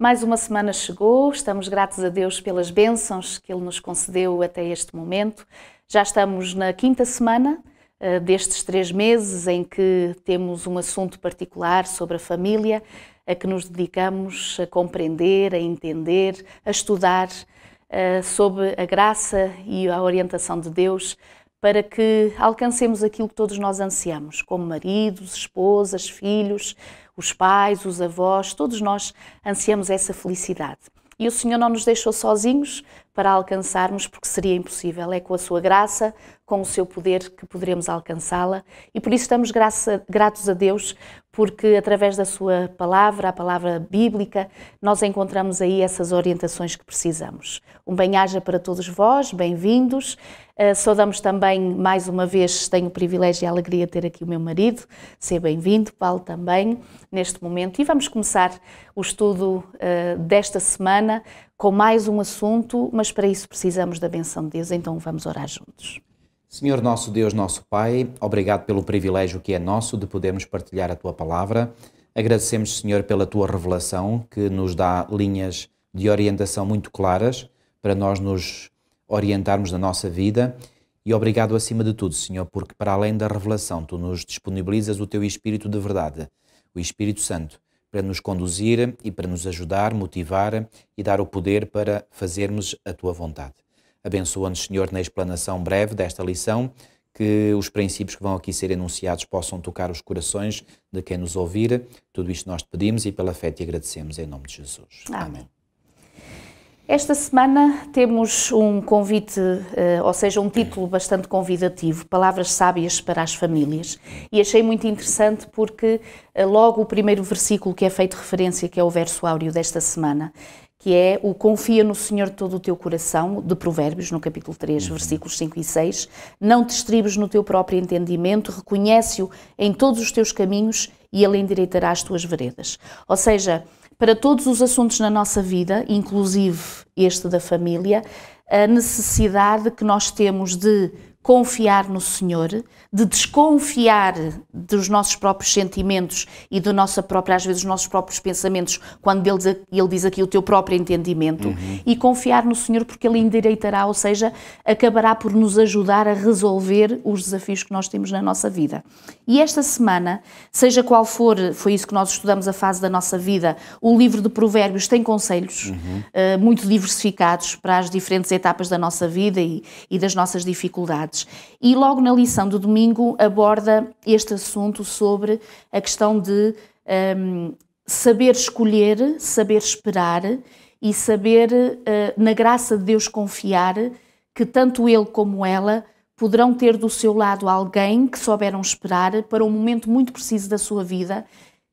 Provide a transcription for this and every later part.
Mais uma semana chegou, estamos gratos a Deus pelas bênçãos que Ele nos concedeu até este momento. Já estamos na quinta semana destes 3 meses em que temos um assunto particular sobre a família, a que nos dedicamos a compreender, a entender, a estudar sobre a graça e a orientação de Deus para que alcancemos aquilo que todos nós ansiamos, como maridos, esposas, filhos, os pais, os avós, todos nós ansiamos essa felicidade. E o Senhor não nos deixou sozinhos para alcançarmos, porque seria impossível. É com a sua graça, com o seu poder que poderemos alcançá-la. E por isso estamos gratos a Deus, porque através da sua palavra, a palavra bíblica, nós encontramos aí essas orientações que precisamos. Um bem-aja para todos vós, bem-vindos. Saudamos também, mais uma vez, tenho o privilégio e a alegria de ter aqui o meu marido. Seja bem-vindo, Paulo, também, neste momento. E vamos começar o estudo desta semana com mais um assunto, mas para isso precisamos da benção de Deus, então vamos orar juntos. Senhor nosso Deus, nosso Pai, obrigado pelo privilégio que é nosso de podermos partilhar a Tua Palavra. Agradecemos, Senhor, pela Tua revelação, que nos dá linhas de orientação muito claras para nós nos orientarmos na nossa vida. E obrigado acima de tudo, Senhor, porque para além da revelação, Tu nos disponibilizas o Teu Espírito de verdade, o Espírito Santo, para nos conduzir e para nos ajudar, motivar e dar o poder para fazermos a Tua vontade. Abençoa-nos, Senhor, na explanação breve desta lição, que os princípios que vão aqui ser enunciados possam tocar os corações de quem nos ouvir. Tudo isto nós te pedimos e pela fé te agradecemos, em nome de Jesus. Amém. Esta semana temos um convite, ou seja, um título bastante convidativo, Palavras Sábias para as Famílias. E achei muito interessante porque logo o primeiro versículo que é feito referência, que é o verso áureo desta semana, que é o confia no Senhor de todo o teu coração, de Provérbios, no capítulo 3, versículos 5 e 6. Não te estribes no teu próprio entendimento, reconhece-o em todos os teus caminhos e Ele endireitará as tuas veredas. Ou seja, para todos os assuntos na nossa vida, inclusive este da família, a necessidade que nós temos de confiar no Senhor, de desconfiar dos nossos próprios sentimentos e do nossa própria, às vezes, os nossos próprios pensamentos, quando ele diz aqui o teu próprio entendimento, e confiar no Senhor porque Ele endireitará, ou seja, acabará por nos ajudar a resolver os desafios que nós temos na nossa vida. E esta semana, seja qual for, foi isso que nós estudamos a fase da nossa vida, o livro de Provérbios tem conselhos muito diversificados para as diferentes etapas da nossa vida e das nossas dificuldades. E logo na lição do domingo aborda este assunto sobre a questão de saber escolher, saber esperar e saber, na graça de Deus, confiar que tanto ele como ela poderão ter do seu lado alguém que souberam esperar para um momento muito preciso da sua vida,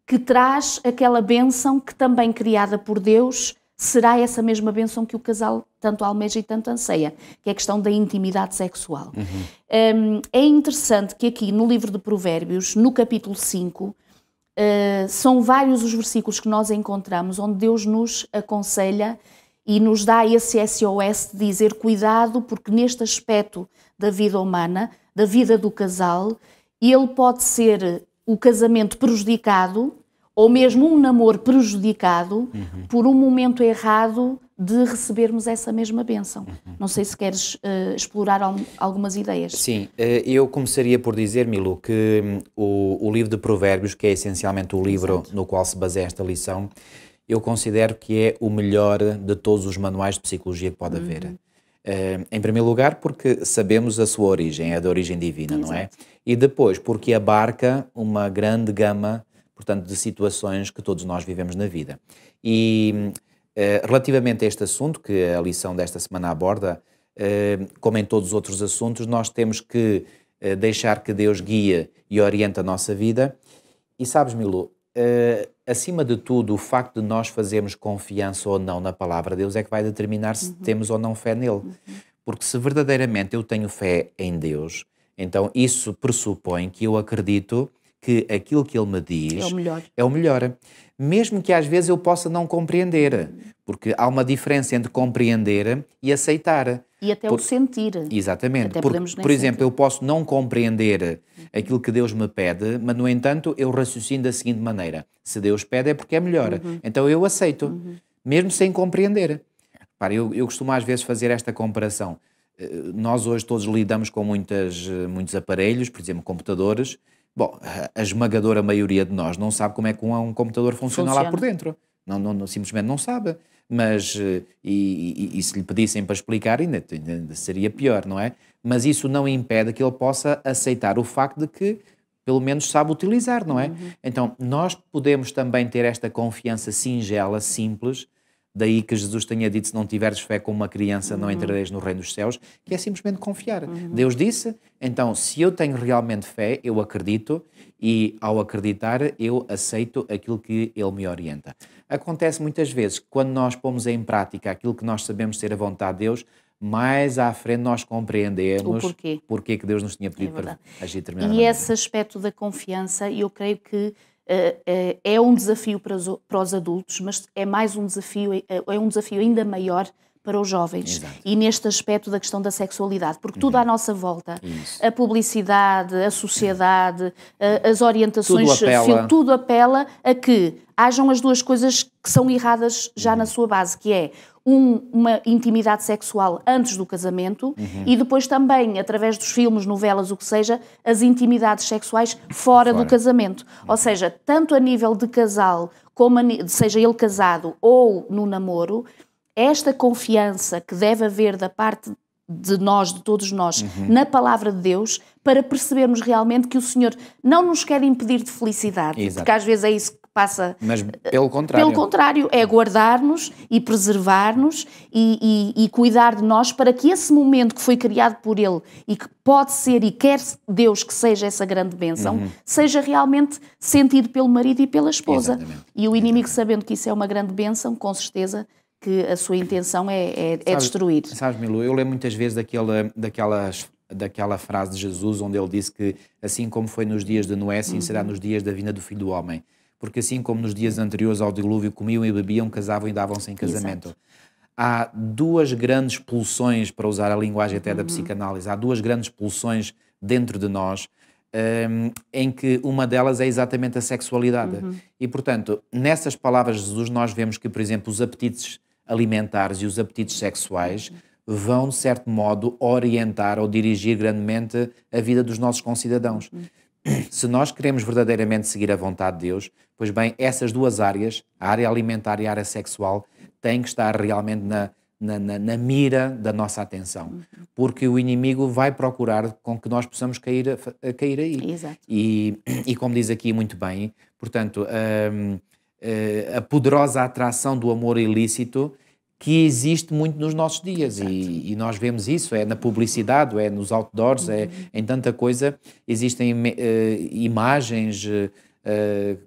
que traz aquela bênção que também criada por Deus será essa mesma bênção que o casal tanto almeja e tanto anseia, que é a questão da intimidade sexual. É interessante que aqui no livro de Provérbios, no capítulo 5, são vários os versículos que nós encontramos onde Deus nos aconselha e nos dá esse SOS de dizer cuidado, porque neste aspecto da vida humana, da vida do casal, ele pode ser o casamento prejudicado ou mesmo um namoro prejudicado por um momento errado de recebermos essa mesma bênção. Não sei se queres explorar algumas ideias. Sim, eu começaria por dizer, Milu, que o livro de Provérbios, que é essencialmente o livro no qual se baseia esta lição, eu considero que é o melhor de todos os manuais de psicologia que pode haver. Em primeiro lugar, porque sabemos a sua origem, é da origem divina, não é? E depois, porque abarca uma grande gama, portanto, de situações que todos nós vivemos na vida. E relativamente a este assunto, que a lição desta semana aborda, como em todos os outros assuntos, nós temos que deixar que Deus guie e oriente a nossa vida. E sabes, Milu, acima de tudo, o facto de nós fazermos confiança ou não na palavra de Deus é que vai determinar se temos ou não fé nele. Porque se verdadeiramente eu tenho fé em Deus, então isso pressupõe que eu acredito que aquilo que Ele me diz é o melhor. Mesmo que às vezes eu possa não compreender, porque há uma diferença entre compreender e aceitar. E até o sentir. Exatamente. Por exemplo, eu posso não compreender aquilo que Deus me pede, mas no entanto eu raciocino da seguinte maneira: se Deus pede é porque é melhor, então eu aceito. mesmo sem compreender. Repare, eu costumo às vezes fazer esta comparação. Nós hoje todos lidamos com muitos aparelhos, por exemplo, computadores. Bom, a esmagadora maioria de nós não sabe como é que um computador funciona lá por dentro. Simplesmente não sabe. Mas, e se lhe pedissem para explicar, ainda seria pior, não é? Mas isso não impede que ele possa aceitar o facto de que, pelo menos, sabe utilizar, não é? Então, nós podemos também ter esta confiança singela, simples, daí que Jesus tenha dito, se não tiveres fé como uma criança, não entrareis no reino dos céus, que é simplesmente confiar. Deus disse, então, se eu tenho realmente fé, eu acredito, e ao acreditar, eu aceito aquilo que Ele me orienta. Acontece muitas vezes que quando nós pomos em prática aquilo que nós sabemos ser a vontade de Deus, mais à frente nós compreendemos o porquê que Deus nos tinha pedido para agir de determinada maneira. E esse aspecto da confiança, eu creio que é um desafio para os adultos, mas é mais um desafio, é um desafio ainda maior para os jovens. Exato. E neste aspecto da questão da sexualidade, porque tudo à nossa volta, a publicidade, a sociedade, as orientações, tudo apela a que hajam as duas coisas que são erradas já na sua base, que é uma intimidade sexual antes do casamento e depois também, através dos filmes, novelas, o que seja, as intimidades sexuais fora do casamento. Ou seja, tanto a nível de casal, como seja ele casado ou no namoro, esta confiança que deve haver da parte de nós, de todos nós, na palavra de Deus, para percebermos realmente que o Senhor não nos quer impedir de felicidade. Exato. Porque às vezes é isso que passa. Mas pelo contrário. Pelo contrário, é guardar-nos e preservar-nos e cuidar de nós para que esse momento que foi criado por Ele e que pode ser e quer Deus que seja essa grande bênção, seja realmente sentido pelo marido e pela esposa. Exatamente. E o inimigo, sabendo que isso é uma grande bênção, com certeza que a sua intenção é destruir. Sabes, Milu, eu lembro muitas vezes daquela frase de Jesus onde ele disse que assim como foi nos dias de Noé, assim será nos dias da vinda do Filho do Homem. Porque assim como nos dias anteriores ao dilúvio comiam e bebiam, casavam e davam-se em casamento. Exato. Há duas grandes pulsões, para usar a linguagem até da psicanálise, há duas grandes pulsões dentro de nós, em que uma delas é exatamente a sexualidade. E, portanto, nessas palavras de Jesus nós vemos que, por exemplo, os apetites alimentares e os apetites sexuais vão, de certo modo, orientar ou dirigir grandemente a vida dos nossos concidadãos. Se nós queremos verdadeiramente seguir a vontade de Deus, pois bem, essas duas áreas, a área alimentar e a área sexual, têm que estar realmente na mira da nossa atenção, porque o inimigo vai procurar com que nós possamos cair aí. Exato. E como diz aqui muito bem, portanto, a poderosa atração do amor ilícito que existe muito nos nossos dias e nós vemos isso, é na publicidade, é nos outdoors, é em tanta coisa, existem imagens,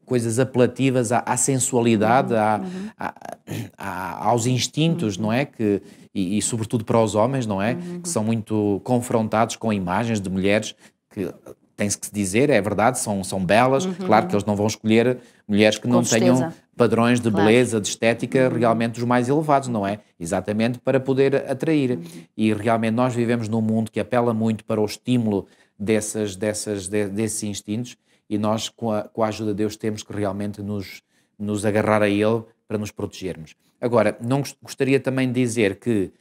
coisas apelativas à sensualidade, aos instintos, não é? E sobretudo para os homens, não é? Que são muito confrontados com imagens de mulheres que, tem-se que dizer, é verdade, são belas, claro que eles não vão escolher mulheres que não tenham padrões de beleza, de estética realmente os mais elevados, não é? Exatamente para poder atrair. E realmente nós vivemos num mundo que apela muito para o estímulo desses instintos e nós, com a ajuda de Deus, temos que realmente nos agarrar a Ele para nos protegermos. Agora, não gostaria também de dizer que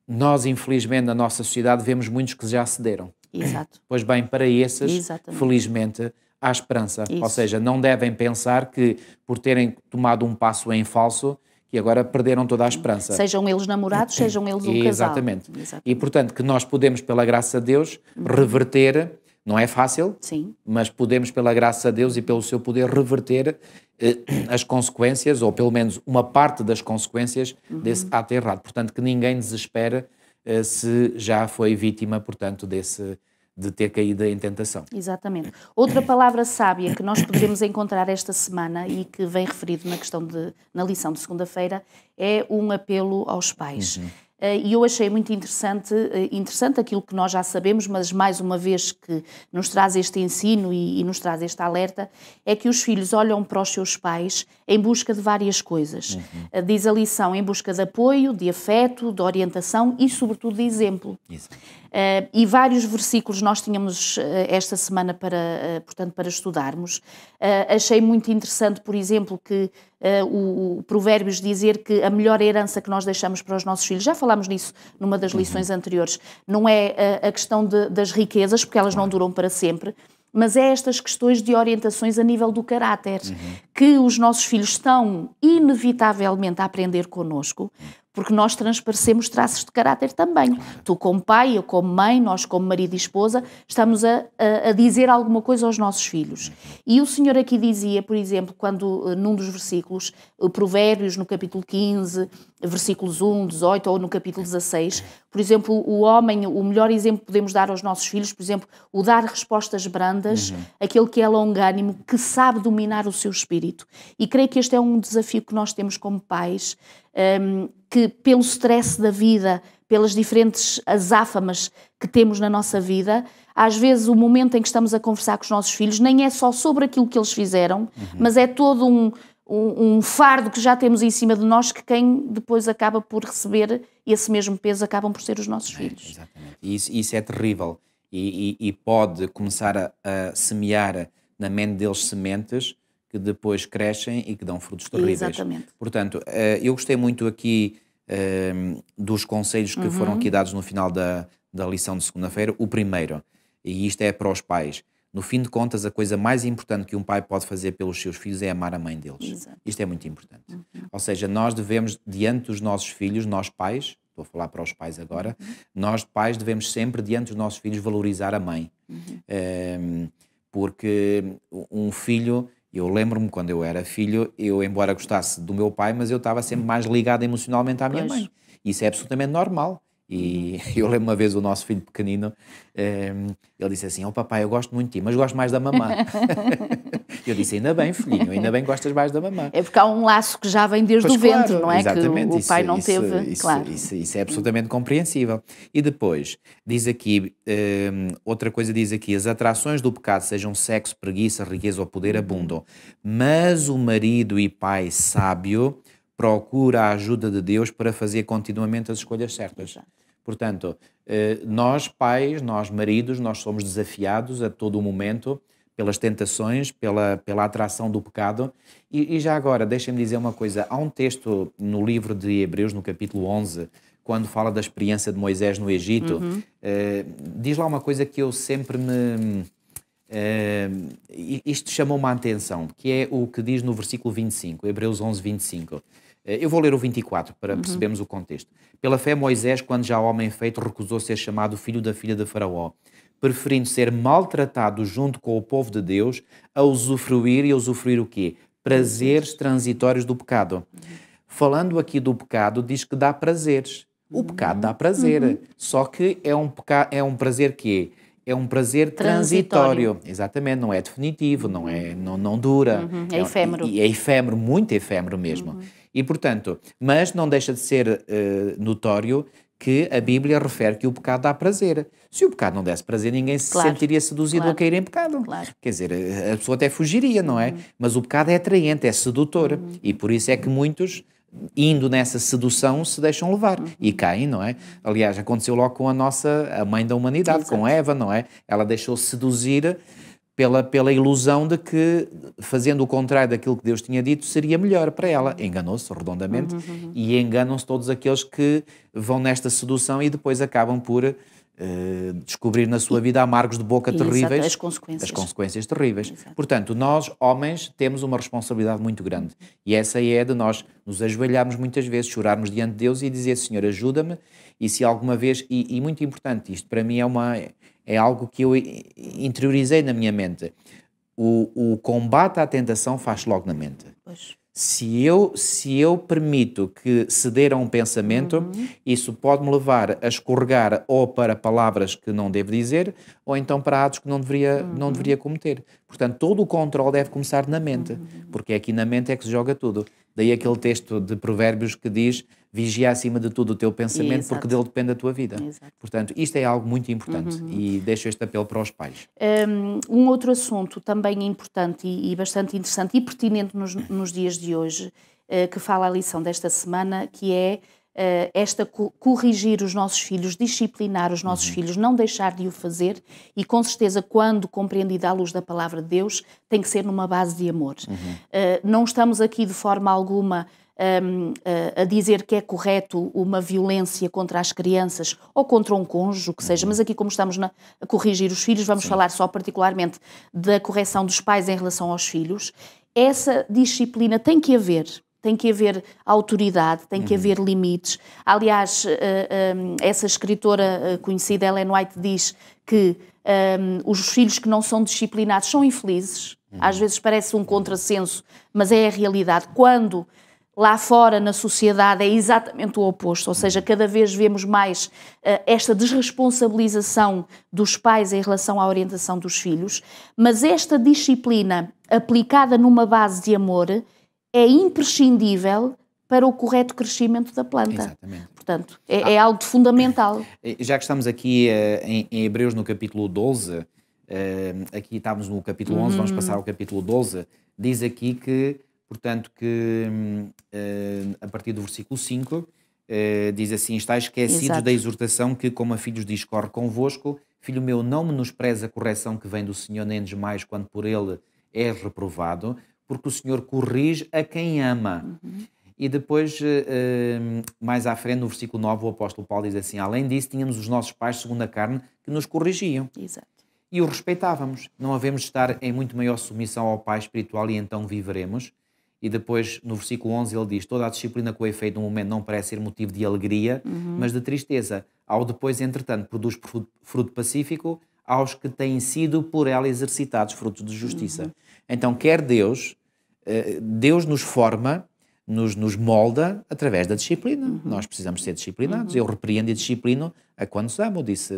nós, infelizmente, na nossa sociedade, vemos muitos que já cederam. Exato. Pois bem, para esses, felizmente, há esperança. Isso. Ou seja, não devem pensar que, por terem tomado um passo em falso, que agora perderam toda a esperança. Sejam eles namorados, sejam eles um casal. Exatamente. E, portanto, que nós podemos, pela graça de Deus, reverter, não é fácil, mas podemos, pela graça de Deus e pelo seu poder, reverter as consequências, ou pelo menos uma parte das consequências desse ato errado. Portanto, que ninguém desespere se já foi vítima, portanto, de ter caído em tentação. Exatamente. Outra palavra sábia que nós poderemos encontrar esta semana e que vem referido na lição de segunda-feira é um apelo aos pais. E eu achei muito interessante aquilo que nós já sabemos, mas mais uma vez que nos traz este ensino e nos traz este alerta, é que os filhos olham para os seus pais em busca de várias coisas. Diz a lição, em busca de apoio, de afeto, de orientação e, sobretudo, de exemplo. E vários versículos nós tínhamos esta semana portanto, para estudarmos. Achei muito interessante, por exemplo, que o Provérbios dizer que a melhor herança que nós deixamos para os nossos filhos, já falámos nisso numa das lições anteriores, não é a questão das riquezas, porque elas não duram para sempre, mas é estas questões de orientações a nível do caráter, que os nossos filhos estão inevitavelmente a aprender connosco, porque nós transparecemos traços de caráter também. Tu como pai, eu como mãe, nós como marido e esposa, estamos a dizer alguma coisa aos nossos filhos. E o Senhor aqui dizia, por exemplo, quando num dos versículos, Provérbios, no capítulo 15, versículos 1, 18, ou no capítulo 16, por exemplo, o homem, o melhor exemplo que podemos dar aos nossos filhos, por exemplo, o dar respostas brandas, aquele que é longânimo, que sabe dominar o seu espírito. E creio que este é um desafio que nós temos como pais, que pelo stress da vida, pelas diferentes azáfamas que temos na nossa vida, às vezes o momento em que estamos a conversar com os nossos filhos nem é só sobre aquilo que eles fizeram, mas é todo um fardo que já temos em cima de nós, que quem depois acaba por receber esse mesmo peso acabam por ser os nossos filhos. Exatamente. Isso é terrível e pode começar a semear na mente deles sementes que depois crescem e que dão frutos terríveis. Exatamente. Portanto, eu gostei muito aqui dos conselhos que foram aqui dados no final da lição de segunda-feira. O primeiro, e isto é para os pais, no fim de contas, a coisa mais importante que um pai pode fazer pelos seus filhos é amar a mãe deles. Exato. Isto é muito importante. Ou seja, nós devemos, diante dos nossos filhos, nós pais, estou a falar para os pais agora, nós pais devemos sempre, diante dos nossos filhos, valorizar a mãe. Porque um filho... Eu lembro-me, quando eu era filho, eu, embora gostasse do meu pai, mas eu estava sempre mais ligado emocionalmente à minha mãe. Isso é absolutamente normal. E eu lembro uma vez o nosso filho pequenino, ele disse assim: papai, eu gosto muito de ti, mas gosto mais da mamã. Eu disse: ainda bem, filhinho, ainda bem que gostas mais da mamã. É porque há um laço que já vem desde o ventre, não é? Exatamente, que o pai não teve, claro. Isso é absolutamente compreensível. E depois, diz aqui, outra coisa diz aqui: as atrações do pecado, sejam sexo, preguiça, riqueza ou poder, abundam. Mas o marido e pai sábio procura a ajuda de Deus para fazer continuamente as escolhas certas. Exato. Portanto, nós pais, nós maridos, nós somos desafiados a todo o momento pelas tentações, pela atração do pecado. E já agora, deixem-me dizer uma coisa. Há um texto no livro de Hebreus, no capítulo 11, quando fala da experiência de Moisés no Egito, diz lá uma coisa que eu sempre isto chamou-me a atenção, que é o que diz no versículo 25, Hebreus 11, 25. Eu vou ler o 24 para percebermos o contexto. Pela fé, Moisés, quando já homem feito, recusou ser chamado filho da filha de Faraó, preferindo ser maltratado junto com o povo de Deus a usufruir o quê? Prazeres transitórios do pecado. Falando aqui do pecado, diz que dá prazeres. O pecado dá prazer, só que é um prazer que é um prazer transitório. Exatamente, não é definitivo, não dura. É efêmero. E é efêmero, muito efêmero mesmo. E, portanto, mas não deixa de ser notório que a Bíblia refere que o pecado dá prazer. Se o pecado não desse prazer, ninguém se sentiria seduzido a cair em pecado. Claro. Quer dizer, a pessoa até fugiria, não é? Mas o pecado é atraente, é sedutor. E por isso é que muitos, indo nessa sedução, se deixam levar e caem, não é? Aliás, aconteceu logo com a mãe da humanidade, com Eva, não é? Ela deixou-se seduzir pela ilusão de que, fazendo o contrário daquilo que Deus tinha dito, seria melhor para ela. Enganou-se redondamente e enganam-se todos aqueles que vão nesta sedução e depois acabam por descobrir na sua vida amargos de boca terríveis. As consequências terríveis. Exato. Portanto, nós, homens, temos uma responsabilidade muito grande. E essa é de nós nos ajoelharmos muitas vezes, chorarmos diante de Deus e dizer: Senhor, ajuda-me. E se alguma vez, e muito importante, isto para mim é algo que eu interiorizei na minha mente. O combate à tentação faz logo na mente. Pois. Se eu permito que ceder a um pensamento, isso pode-me levar a escorregar ou para palavras que não devo dizer, ou então para atos que não deveria cometer. Portanto, todo o controle deve começar na mente, porque aqui na mente é que se joga tudo. Daí aquele texto de Provérbios que diz: vigia acima de tudo o teu pensamento, Exato. Porque dele depende a tua vida. Exato. Portanto, isto é algo muito importante e deixo este apelo para os pais. Um outro assunto também importante e bastante interessante e pertinente nos dias de hoje, que fala a lição desta semana, que é corrigir os nossos filhos, disciplinar os nossos filhos, não deixar de o fazer e, com certeza, quando compreendida à luz da palavra de Deus, tem que ser numa base de amor. Não estamos aqui de forma alguma a dizer que é correto uma violência contra as crianças ou contra um cônjuge, o que seja, mas aqui, como estamos a corrigir os filhos, vamos falar só particularmente da correção dos pais em relação aos filhos. Essa disciplina tem que haver autoridade, tem que haver limites. Aliás, essa escritora conhecida, Ellen White, diz que os filhos que não são disciplinados são infelizes. Às vezes parece um contrassenso, mas é a realidade. Quando lá fora, na sociedade, é exatamente o oposto, ou seja, cada vez vemos mais esta desresponsabilização dos pais em relação à orientação dos filhos, mas esta disciplina aplicada numa base de amor é imprescindível para o correto crescimento da planta. Exatamente. Portanto, é algo de fundamental. Já que estamos aqui em Hebreus no capítulo 12, aqui estamos no capítulo 11, vamos passar ao capítulo 12, diz aqui que, portanto, que a partir do versículo 5, diz assim: estáis esquecidos Exato. da exortação que, como a filhos discorre convosco, filho meu, não menospreze a correção que vem do Senhor, nem demais quando por ele és reprovado, porque o Senhor corrige a quem ama. E depois, mais à frente, no versículo 9, o apóstolo Paulo diz assim: além disso, tínhamos os nossos pais segundo a carne que nos corrigiam. Exato. E o respeitávamos. Não havemos de estar em muito maior submissão ao Pai espiritual e então viveremos. E depois, no versículo 11, ele diz: toda a disciplina que o efeito no momento não parece ser motivo de alegria, mas de tristeza. Ao depois, entretanto, produz fruto pacífico aos que têm sido por ela exercitados, frutos de justiça. Então, quer Deus nos forma, nos molda através da disciplina. Nós precisamos ser disciplinados. Eu repreendo e disciplino a quantos amo, diz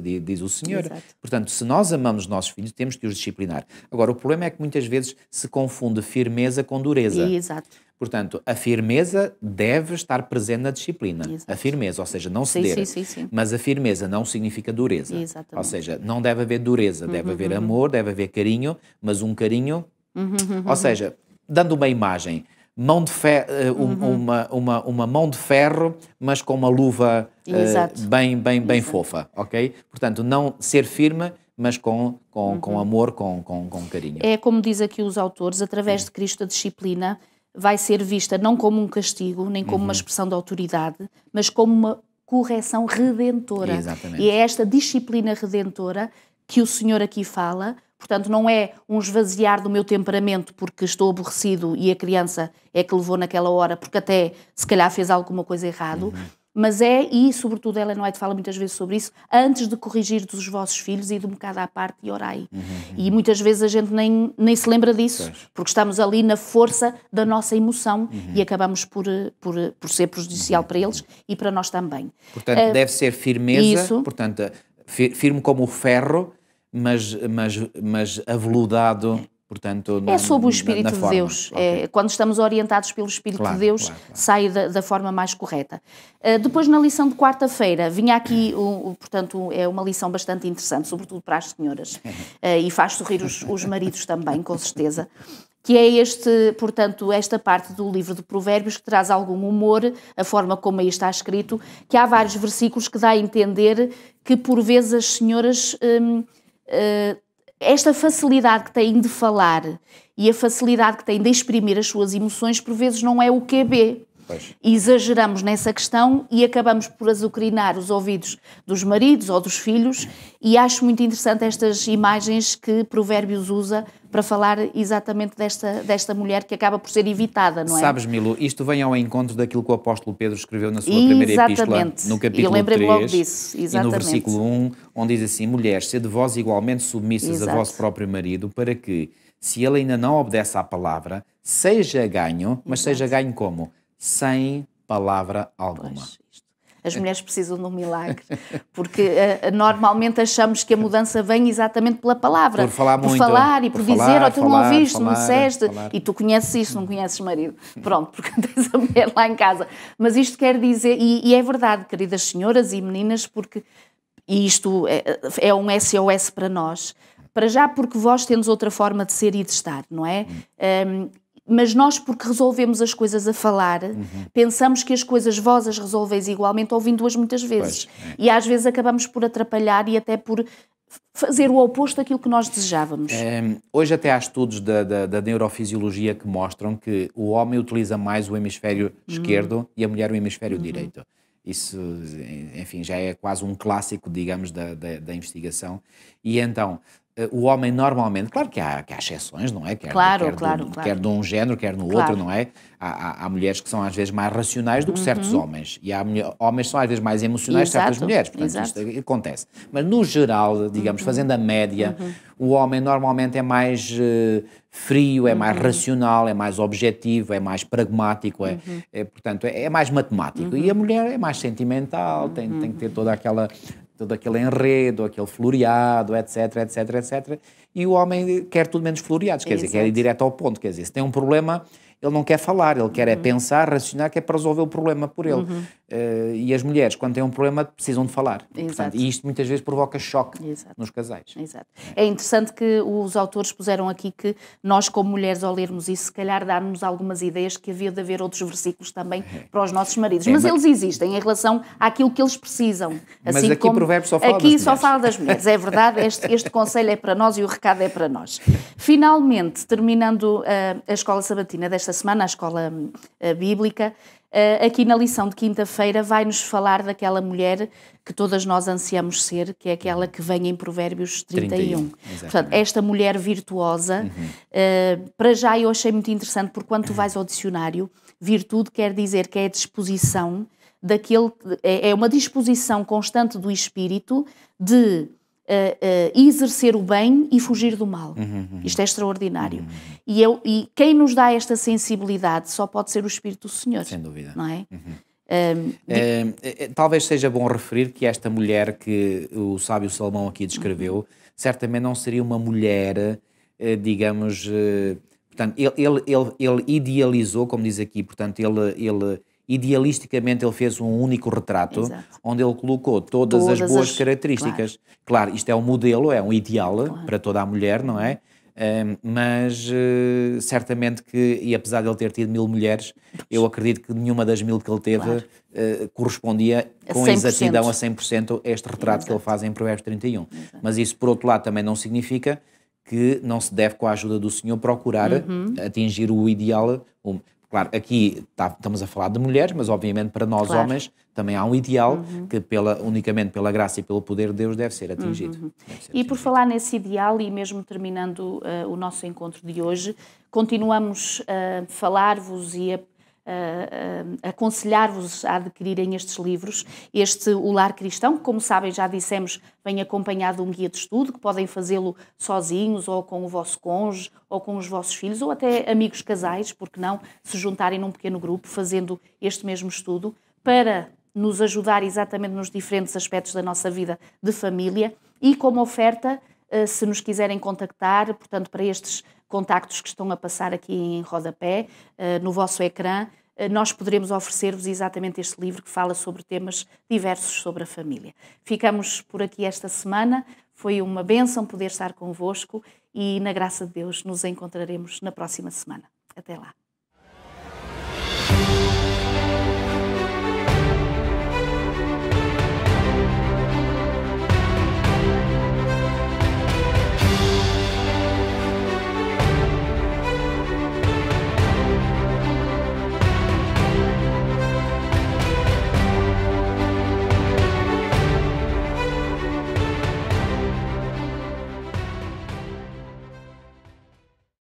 o Senhor. Exato. Portanto, se nós amamos os nossos filhos, temos que os disciplinar. Agora, o problema é que muitas vezes se confunde firmeza com dureza. Exato. Portanto, a firmeza deve estar presente na disciplina. Exato. A firmeza, ou seja, não ceder. Sim. Mas a firmeza não significa dureza. Exatamente. Ou seja, não deve haver dureza, deve haver amor, deve haver carinho, mas um carinho... Ou seja, dando uma imagem, mão de uma mão de ferro, mas com uma luva bem fofa, ok? Portanto, não ser firme, mas com amor, com carinho. É como diz aqui os autores, através de Cristo a disciplina vai ser vista não como um castigo, nem como uma expressão de autoridade, mas como uma correção redentora. Exatamente. E é esta disciplina redentora que o Senhor aqui fala. Portanto, não é um esvaziar do meu temperamento porque estou aborrecido e a criança é que levou naquela hora porque até se calhar fez alguma coisa errado, mas e sobretudo Ellen White fala muitas vezes sobre isso, antes de corrigir dos vossos filhos, ide um bocado à parte e orai. E muitas vezes a gente nem se lembra disso, porque estamos ali na força da nossa emoção e acabamos por ser prejudicial para eles e para nós também. Portanto, deve ser firmeza, isso. portanto, firme como o ferro, mas aveludado, portanto... É sob o Espírito de Deus. Okay. Quando estamos orientados pelo Espírito de Deus, sai da forma mais correta. Depois, na lição de quarta-feira, vinha aqui, portanto, é uma lição bastante interessante, sobretudo para as senhoras, e faz sorrir os maridos também, com certeza, que é portanto, esta parte do livro de Provérbios que traz algum humor, a forma como aí está escrito, que há vários versículos que dá a entender que, por vezes, as senhoras... esta facilidade que têm de falar e a facilidade que têm de exprimir as suas emoções, por vezes não é o QB. Exageramos nessa questão e acabamos por azucrinar os ouvidos dos maridos ou dos filhos, e acho muito interessante estas imagens que Provérbios usa para falar exatamente desta mulher que acaba por ser evitada, não é? Sabes, Milu, isto vem ao encontro daquilo que o apóstolo Pedro escreveu na sua primeira epístola, no capítulo 3, logo disso. E no versículo 1, onde diz assim: mulheres, sede vós igualmente submissas a vosso próprio marido, para que, se ele ainda não obedece à palavra, seja ganho, mas seja ganho como? Sem palavra alguma. As mulheres precisam de um milagre, porque normalmente achamos que a mudança vem exatamente pela palavra. Por falar muito. Por falar e por dizer, tu não ouviste, não disseste, falar. E tu conheces isso, não conheces marido. Pronto, porque tens a mulher lá em casa. Mas isto quer dizer, e é verdade, queridas senhoras e meninas, porque isto é um SOS para nós. Para já, porque vós tendes outra forma de ser e de estar, não é? mas nós, porque resolvemos as coisas a falar, pensamos que as coisas vós as resolveis igualmente ouvindo-as muitas vezes. Pois, é. E às vezes acabamos por atrapalhar e até por fazer o oposto daquilo que nós desejávamos. Hoje até há estudos da neurofisiologia que mostram que o homem utiliza mais o hemisfério esquerdo e a mulher o hemisfério direito. Isso, enfim, já é quase um clássico, digamos, da investigação. E então, o homem normalmente, claro que há exceções, não é? Quer de um género, quer no outro, não é? Há mulheres que são às vezes mais racionais do que certos homens. E há homens que são às vezes mais emocionais que certas mulheres. Portanto, isto acontece. Mas no geral, digamos, fazendo a média, o homem normalmente é mais frio, é mais racional, é mais objetivo, é mais pragmático, portanto, é mais matemático. E a mulher é mais sentimental, tem que ter todo aquele enredo, aquele floreado, etc, etc, etc. E o homem quer tudo menos floreados, quer dizer, quer ir direto ao ponto. Quer dizer, se tem um problema, ele não quer falar, ele quer é pensar, raciocinar, que é para resolver o problema por ele. E as mulheres, quando têm um problema, precisam de falar. Portanto, e isto muitas vezes provoca choque nos casais. Exato. É interessante que os autores puseram aqui que nós, como mulheres, ao lermos isso, se calhar dá-nos algumas ideias que havia de haver outros versículos também para os nossos maridos. Mas eles existem em relação àquilo que eles precisam. Mas aqui o provérbio só fala das mulheres. Aqui só fala das mulheres, é verdade. Este conselho é para nós e o recado é para nós. Finalmente, terminando a escola sabatina desta semana, a escola bíblica, aqui na lição de quinta-feira vai-nos falar daquela mulher que todas nós ansiamos ser, que é aquela que vem em Provérbios 31. Portanto, esta mulher virtuosa, para já eu achei muito interessante, porque quando tu vais ao dicionário, virtude quer dizer que é a disposição é uma disposição constante do espírito de exercer o bem e fugir do mal. Isto é extraordinário. E quem nos dá esta sensibilidade só pode ser o Espírito do Senhor. Sem dúvida. Não é? Talvez seja bom referir que esta mulher que o sábio Salomão aqui descreveu, certamente não seria uma mulher, digamos... portanto, ele idealizou, como diz aqui, portanto, ele idealisticamente ele fez um único retrato onde ele colocou todas as boas características. Claro, isto é um modelo, é um ideal para toda a mulher, não é? Mas certamente que, e apesar de ele ter tido 1000 mulheres, eu acredito que nenhuma das 1000 que ele teve correspondia com exatidão a 100% a este retrato que ele faz em Provérbios 31. Mas isso, por outro lado, também não significa que não se deve, com a ajuda do Senhor, procurar atingir o ideal. Claro, aqui estamos a falar de mulheres, mas obviamente para nós homens também há um ideal que unicamente pela graça e pelo poder de Deus deve ser atingido. E por falar nesse ideal, e mesmo terminando o nosso encontro de hoje, continuamos a falar-vos e a aconselhar-vos a adquirirem estes livros. O Lar Cristão, que, como sabem, já dissemos, vem acompanhado de um guia de estudo, que podem fazê-lo sozinhos, ou com o vosso cônjuge, ou com os vossos filhos, ou até amigos casais, porque não se juntarem num pequeno grupo, fazendo este mesmo estudo, para nos ajudar exatamente nos diferentes aspectos da nossa vida de família. E como oferta, se nos quiserem contactar, portanto, para estes contactos que estão a passar aqui em rodapé, no vosso ecrã, nós poderemos oferecer-vos exatamente este livro que fala sobre temas diversos sobre a família. Ficamos por aqui esta semana, foi uma bênção poder estar convosco e, na graça de Deus, nos encontraremos na próxima semana. Até lá.